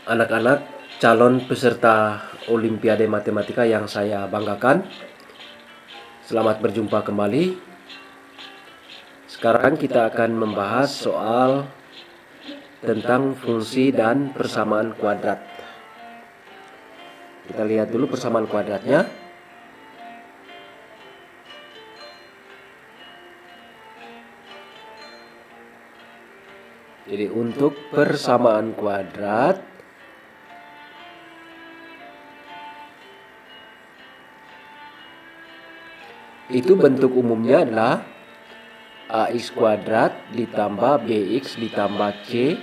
anak-anak calon peserta Olimpiade Matematika yang saya banggakan. Selamat berjumpa kembali. Sekarang kita akan membahas soal tentang fungsi dan persamaan kuadrat. Kita lihat dulu persamaan kuadratnya. Jadi untuk persamaan kuadrat itu bentuk umumnya adalah ax kuadrat ditambah bx ditambah c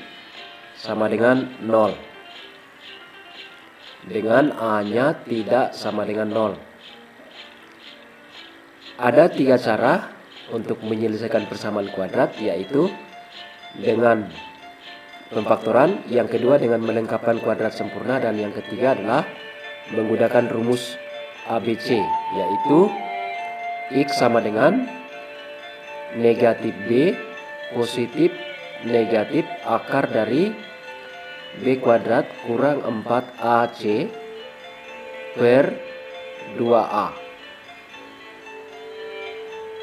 sama dengan 0. Dengan a-nya tidak sama dengan 0. Ada 3 cara untuk menyelesaikan persamaan kuadrat, yaitu dengan pemfaktoran, yang kedua dengan melengkapkan kuadrat sempurna, dan yang ketiga adalah menggunakan rumus ABC, yaitu X sama dengan negatif B positif negatif akar dari B kuadrat kurang 4AC per 2A.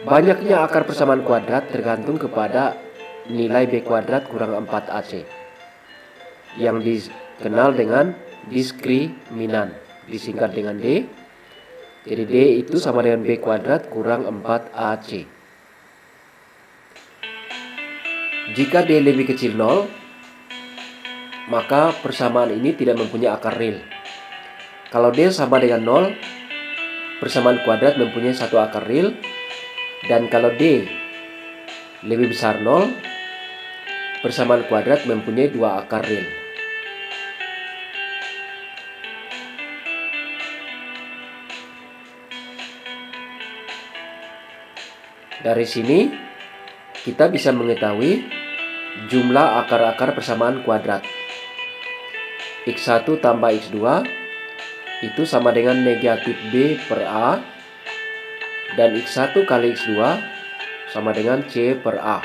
Banyaknya akar persamaan kuadrat tergantung kepada nilai B kuadrat kurang 4AC yang dikenal dengan diskriminan, disingkat dengan D. Jadi D itu sama dengan B kuadrat kurang 4AC. Jika D lebih kecil 0, maka persamaan ini tidak mempunyai akar real. Kalau D sama dengan 0, persamaan kuadrat mempunyai satu akar real. Dan kalau D lebih besar 0, persamaan kuadrat mempunyai 2 akar real. Dari sini kita bisa mengetahui jumlah akar-akar persamaan kuadrat. X1 tambah X2 itu sama dengan negatif B per A, dan X1 kali X2 sama dengan C per A.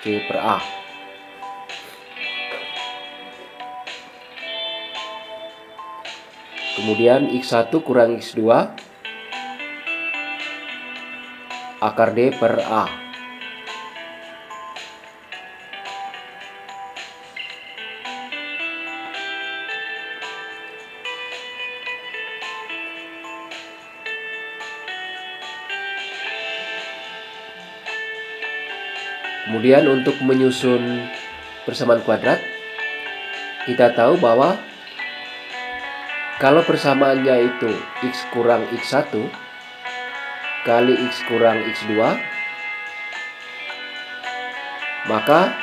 C per A. Kemudian X1 kurang X2 akar D per A. Kemudian untuk menyusun persamaan kuadrat, kita tahu bahwa kalau persamaannya itu X kurang X1 kali X kurang X2, maka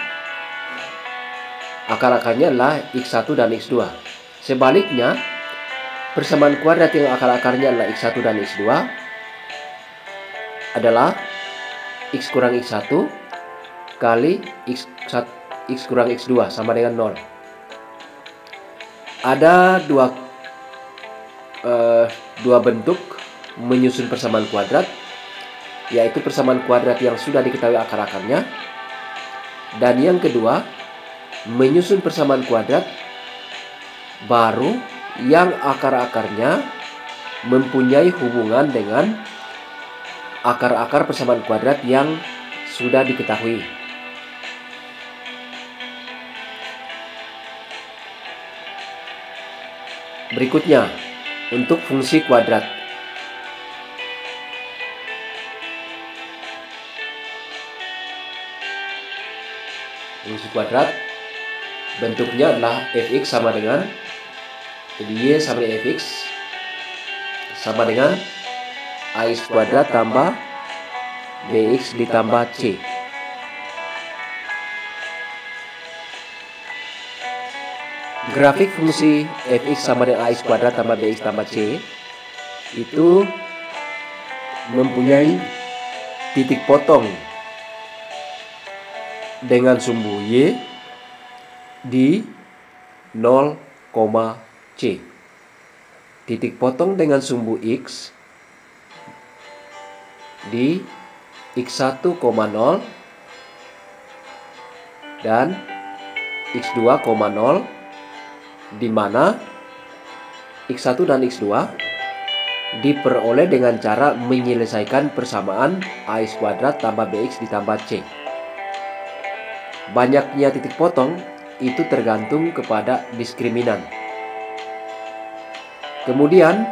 akar-akarnya adalah X1 dan X2. Sebaliknya, persamaan kuadrat yang akar-akarnya adalah X1 dan X2 adalah X kurang X1 kali X kurang X2 sama dengan 0. Ada dua bentuk menyusun persamaan kuadrat, yaitu persamaan kuadrat yang sudah diketahui akar-akarnya, dan yang kedua menyusun persamaan kuadrat baru yang akar-akarnya mempunyai hubungan dengan akar-akar persamaan kuadrat yang sudah diketahui. Berikutnya, untuk fungsi kuadrat. Fungsi kuadrat bentuknya adalah fx sama dengan, jadi y sama dengan fx sama dengan ax kuadrat tambah bx ditambah c. Grafik fungsi fx sama dengan ax kuadrat tambah bx tambah c itu mempunyai titik potong dengan sumbu y di 0, c. Titik potong dengan sumbu x di x1, 0 dan X2, 0, di mana X1 dan X2 diperoleh dengan cara menyelesaikan persamaan AX kuadrat tambah BX ditambah C. Banyaknya titik potong itu tergantung kepada diskriminan. Kemudian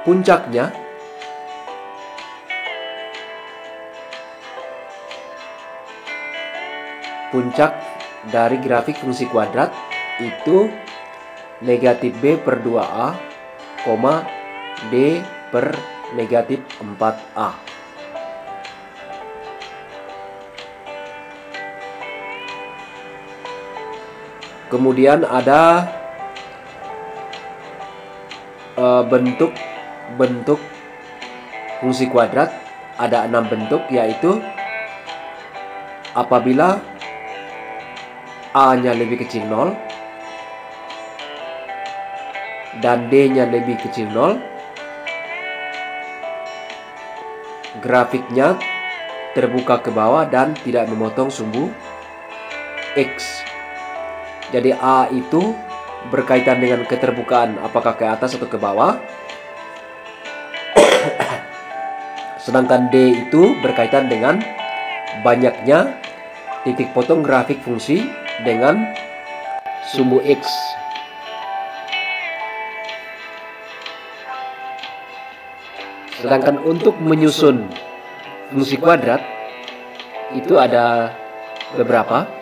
puncaknya puncak dari grafik fungsi kuadrat itu negatif B per 2A, D per negatif 4A. Kemudian ada bentuk fungsi kuadrat, ada 6 bentuk, yaitu apabila A-nya lebih kecil 0 dan D-nya lebih kecil 0, grafiknya terbuka ke bawah dan tidak memotong sumbu X. Jadi A itu berkaitan dengan keterbukaan apakah ke atas atau ke bawah. Sedangkan D itu berkaitan dengan banyaknya titik potong grafik fungsi dengan sumbu X. Sedangkan untuk menyusun fungsi kuadrat itu ada beberapa.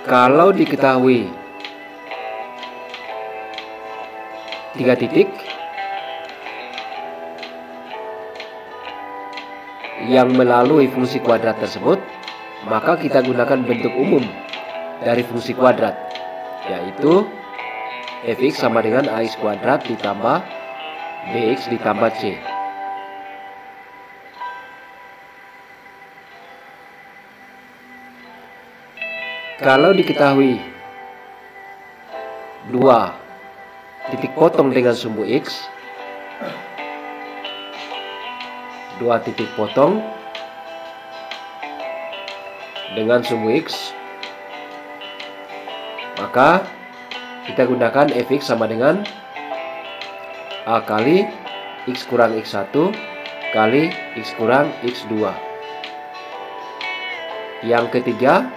Kalau diketahui 3 titik yang melalui fungsi kuadrat tersebut, maka kita gunakan bentuk umum dari fungsi kuadrat, yaitu fx sama dengan ax kuadrat ditambah bx ditambah c. Kalau diketahui 2 titik potong dengan sumbu X, 2 titik potong dengan sumbu X, maka kita gunakan fx sama dengan A kali X kurang X1 kali X kurang X2. Yang ketiga,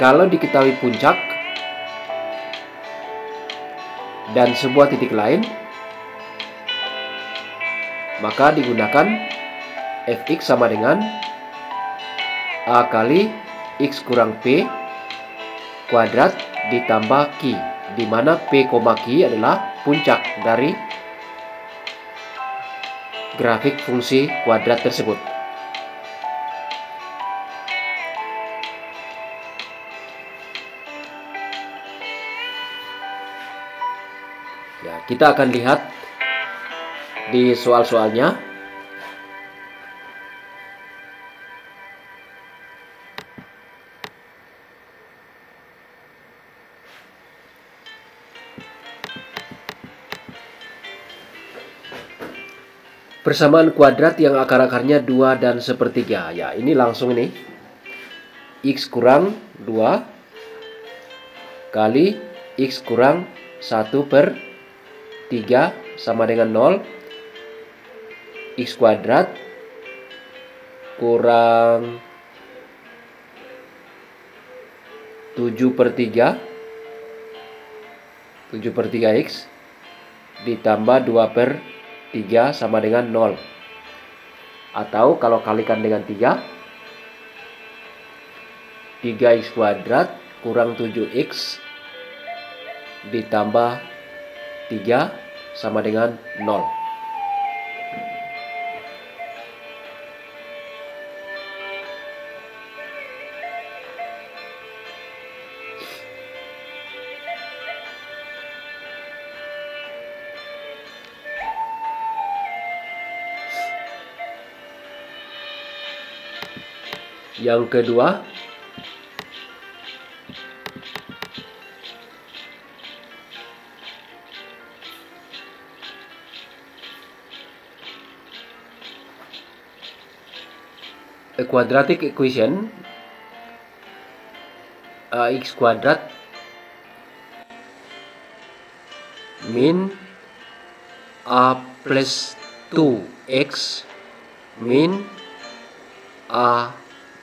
kalau diketahui puncak dan sebuah titik lain, maka digunakan fx sama dengan A kali X kurang P kuadrat ditambah Q, di mana P, Q adalah puncak dari grafik fungsi kuadrat tersebut. Ya, kita akan lihat di soal-soalnya. Persamaan kuadrat yang akar-akarnya 2 dan 1/3. Ya, ini langsung ini. X kurang 2 kali X kurang 1/3 sama dengan 0. X kuadrat kurang 7/3 X ditambah 2/3 sama dengan 0. Atau kalau kalikan dengan 3x kuadrat kurang 7x ditambah 3 sama dengan 0. Yang kedua, a quadratic equation x kuadrat min a plus 2x min a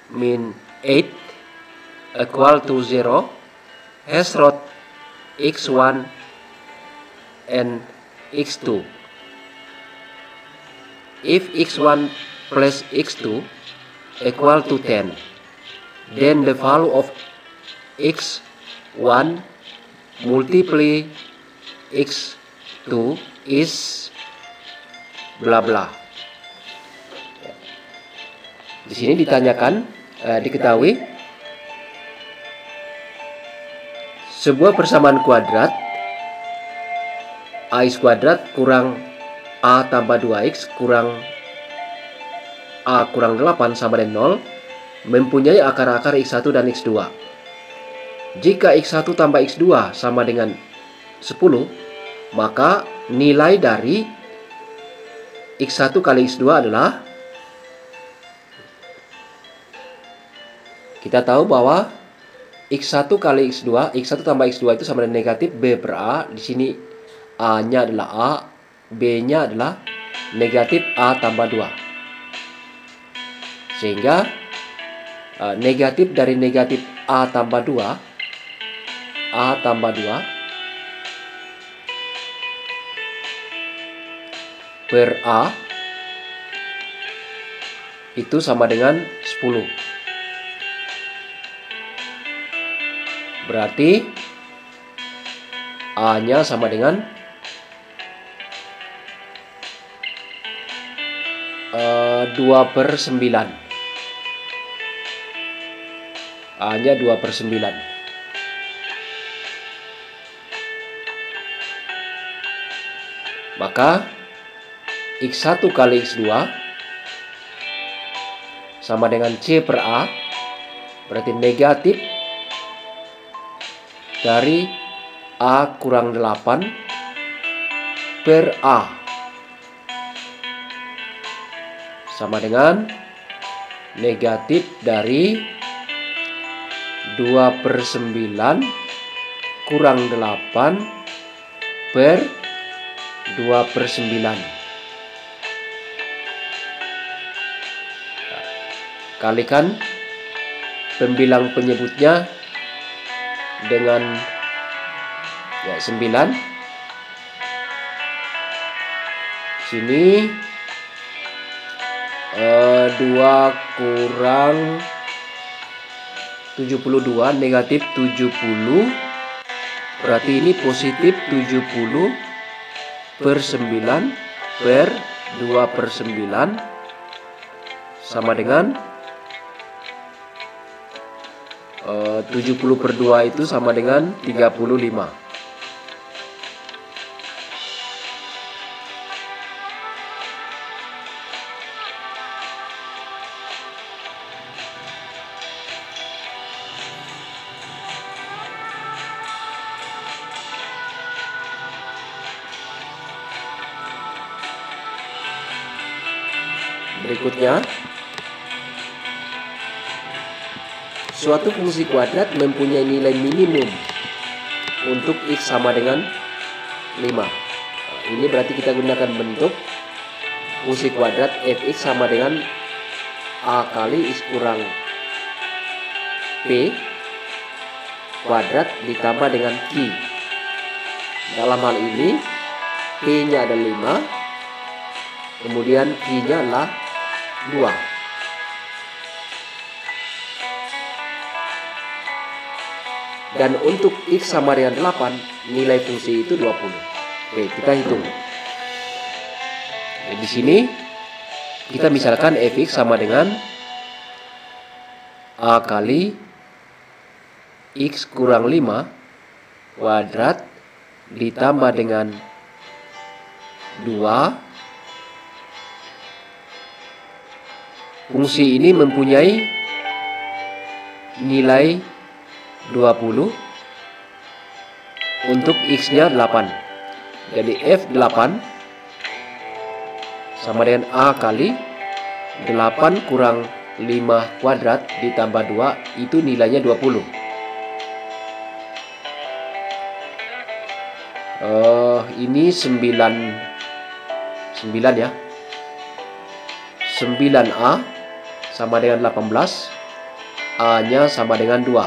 min 8 equal to 0 has root x1 and x2. If x1 plus x2 equal to 10, then the value of x1 multiply x2 is bla bla. Di sini ditanyakan, diketahui sebuah persamaan kuadrat ax kuadrat kurang a tambah 2x kurang a kurang 8 sama dengan 0 mempunyai akar-akar x1 dan x2. Jika x1 tambah x2 sama dengan 10, maka nilai dari x1 kali x2 adalah, kita tahu bahwa x1 kali x2, x1 tambah x2 itu sama dengan negatif b per a. Di sini a-nya adalah a, b-nya adalah negatif a tambah 2. Sehingga negatif dari negatif a tambah 2, a tambah 2 per a itu sama dengan 10. Berarti a-nya sama dengan 2/9. A-nya 2/9. Maka x1 kali x2 sama dengan c per a, berarti negatif dari a kurang 8 per a sama dengan negatif dari 2/9 kurang 8 per 2/9. Kalikan pembilang penyebutnya dengan 9. Sini 2 kurang 72 negatif 70, berarti ini positif 70/9 per 2/9 sama dengan 70/2 itu sama dengan 35. Berikutnya, suatu fungsi kuadrat mempunyai nilai minimum untuk x sama dengan 5. Ini berarti kita gunakan bentuk fungsi kuadrat fx sama dengan a kali x kurang p kuadrat ditambah dengan q. Dalam hal ini p-nya ada 5, kemudian q-nya adalah 2. Dan untuk x sama dengan 8, nilai fungsi itu 20. Oke, kita hitung. Di sini kita misalkan fx sama dengan a kali x kurang 5 kuadrat ditambah dengan 2. Fungsi ini mempunyai nilai 20 untuk x-nya 8. Jadi f8 sama dengan a kali 8 kurang 5 kuadrat ditambah 2 itu nilainya 20. Ini 9 ya. 9A sama dengan 18, A-nya sama dengan 2.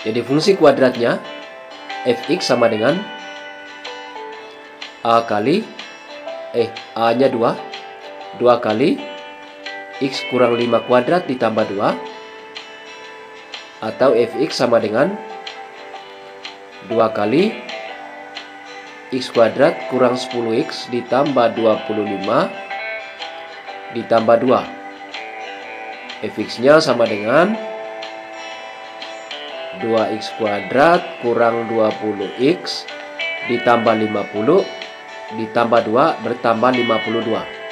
Jadi fungsi kuadratnya fx sama dengan A kali A-nya 2 kali x kurang 5 kuadrat ditambah 2, atau fx sama dengan 2 kali x kuadrat kurang 10x ditambah 25 ditambah 2. fx-nya sama dengan 2x kuadrat kurang 20x ditambah 50 ditambah 2 bertambah 52.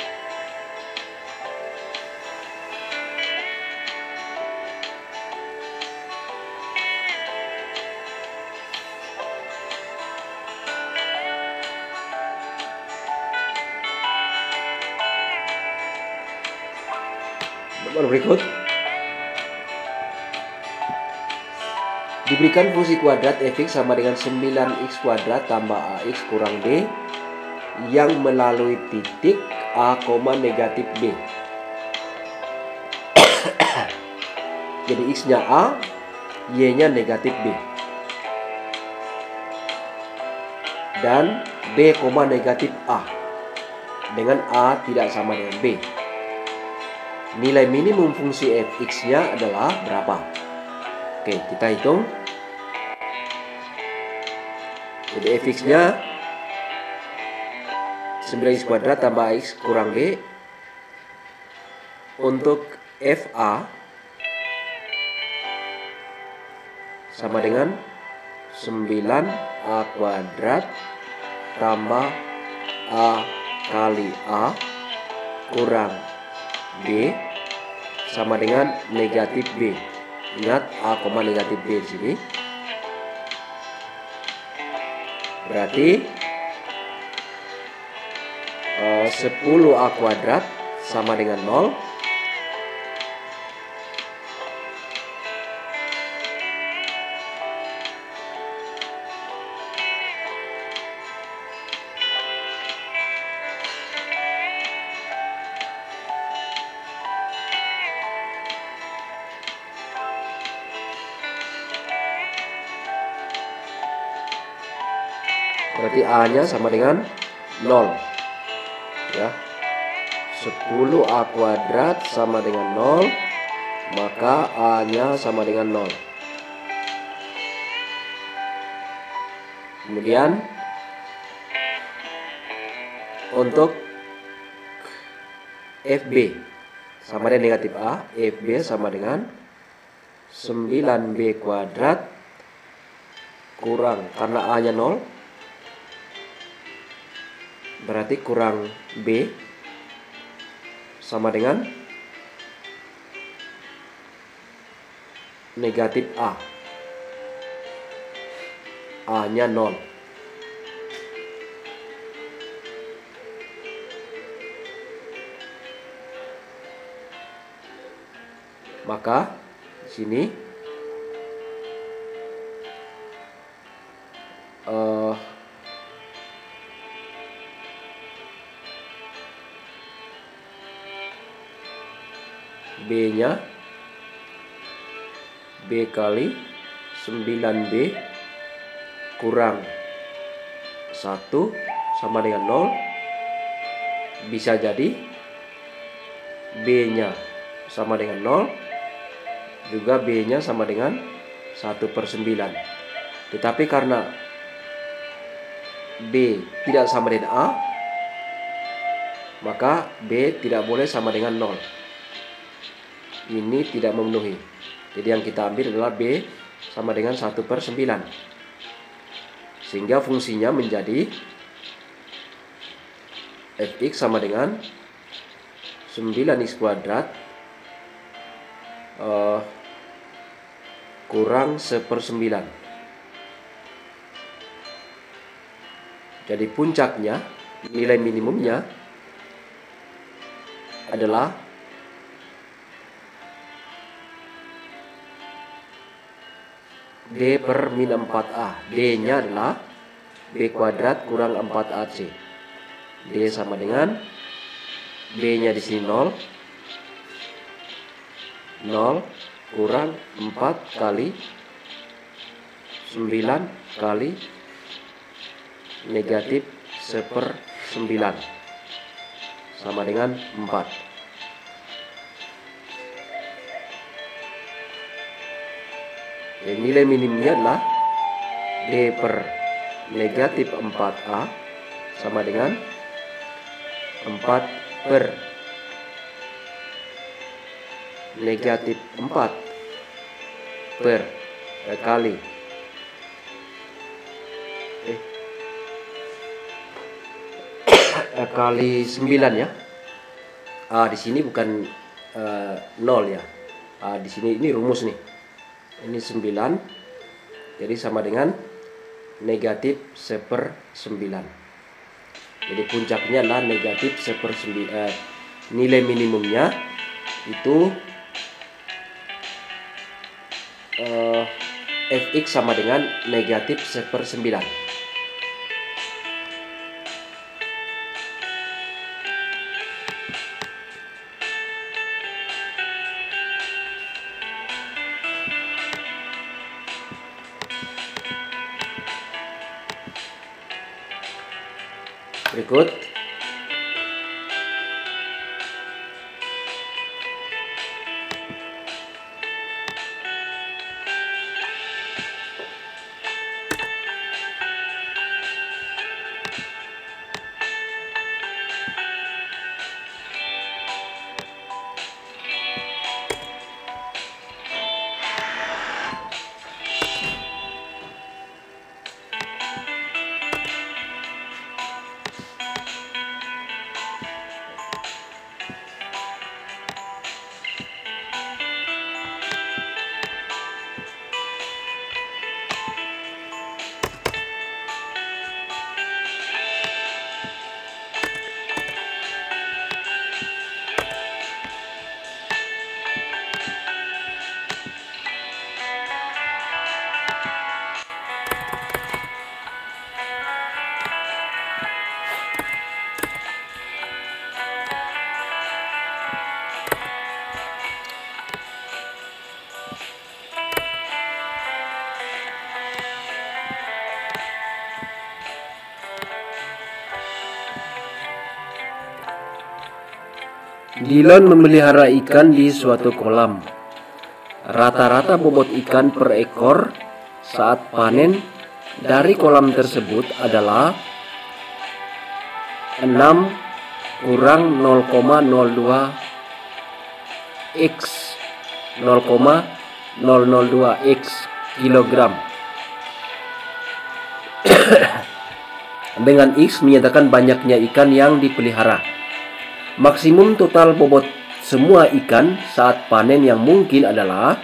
Nomor berikut, diberikan fungsi kuadrat fx sama dengan 9x kuadrat tambah ax kurang b yang melalui titik a, negatif b. Jadi x-nya a, y-nya negatif b, dan b, negatif a, dengan a tidak sama dengan b. Nilai minimum fungsi fx-nya adalah berapa? Oke, kita hitung. Jadi fx-nya 9x kuadrat tambah x kurang b. Untuk fa sama dengan 9a kuadrat tambah a kali a kurang b sama dengan negatif b. Ingat a, negatif b di sini. Berarti 10a kuadrat sama dengan 0. Berarti A-nya sama dengan 0 ya. 10A kuadrat sama dengan 0, maka A-nya sama dengan 0. Kemudian untuk FB sama dengan negatif A, FB sama dengan 9B kuadrat kurang, karena A-nya 0, berarti kurang B sama dengan negatif A. A-nya 0. Maka di sini B-nya B kali 9B kurang 1 sama dengan 0. Bisa jadi B-nya sama dengan 0, juga B-nya sama dengan 1/9. Tetapi karena B tidak sama dengan A, maka B tidak boleh sama dengan 0. Ini tidak memenuhi. Jadi yang kita ambil adalah B sama dengan 1/9. Sehingga fungsinya menjadi fx sama dengan 9x kuadrat kurang 1/9. Jadi puncaknya, nilai minimumnya adalah D per min 4A. D-nya adalah B kuadrat kurang 4AC. D sama dengan B-nya di sini 0. 0 kurang 4 kali 9 kali negatif 1/9 sama dengan 4. Dan nilai minimumnya adalah D per negatif 4A sama dengan 4 per negatif 4 per kali kali 9 ya. Di sini bukan 0 ya. Di sini ini rumus nih. Ini 9. Jadi sama dengan negatif 1/9. Jadi puncaknya adalah negatif 1/9. Nilai minimumnya itu fx sama dengan negatif 1/9. Berikut Dylan memelihara ikan di suatu kolam. Rata-rata bobot ikan per ekor saat panen dari kolam tersebut adalah 6 kurang 0,02 x 0,002 x kilogram. Dengan X menyatakan banyaknya ikan yang dipelihara. Maksimum total bobot semua ikan saat panen yang mungkin adalah,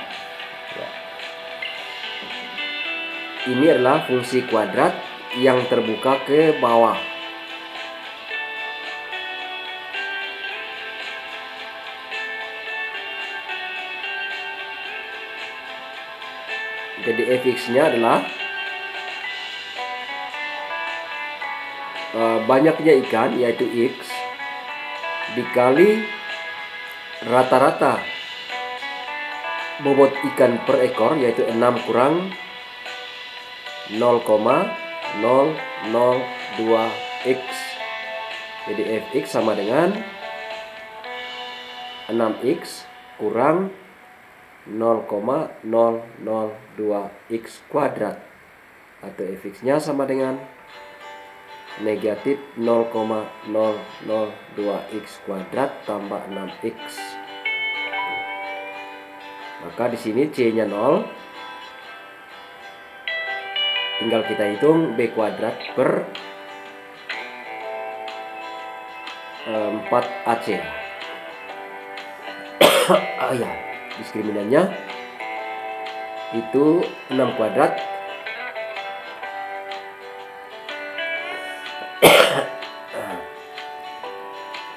ini adalah fungsi kuadrat yang terbuka ke bawah. Jadi fx-nya adalah banyaknya ikan, yaitu X, dikali rata-rata bobot ikan per ekor, yaitu 6 kurang 0,002 x. Jadi fx sama dengan 6x kurang 0,002 x kuadrat, atau fx-nya sama dengan negatif 0,002 x kuadrat tambah 6x. Maka di sini c-nya 0. Tinggal kita hitung b kuadrat per 4ac. Ya, diskriminannya itu 6 kuadrat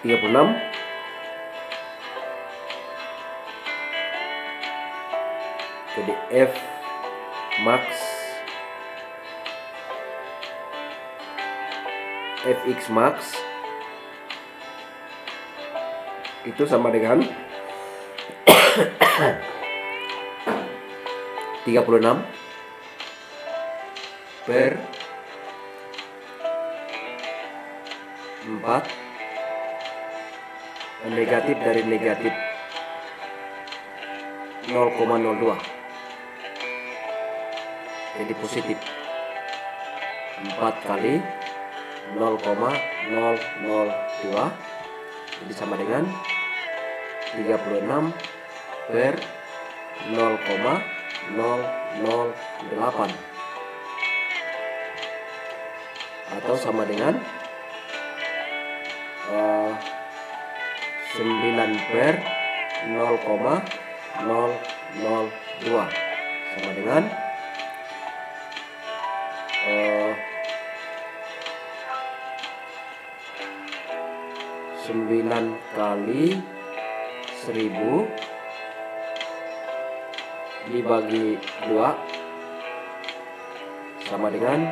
36 F max Fx max itu sama dengan 36 per 4 negatif dari negatif 0,02, jadi positif 4 kali 0,002, jadi sama dengan 36 per 0,008 atau sama dengan 9 per 0,002 sama dengan 9 kali 1000 dibagi 2 sama dengan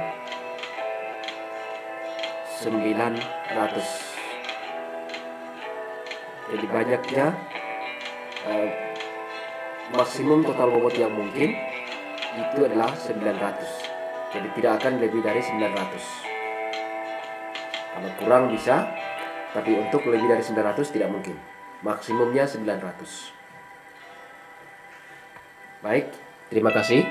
900. Jadi banyaknya maksimum total bobot yang mungkin itu adalah 900. Jadi tidak akan lebih dari 900. Kalau kurang bisa, tapi untuk lebih dari 900 tidak mungkin. Maksimumnya 900. Baik, terima kasih.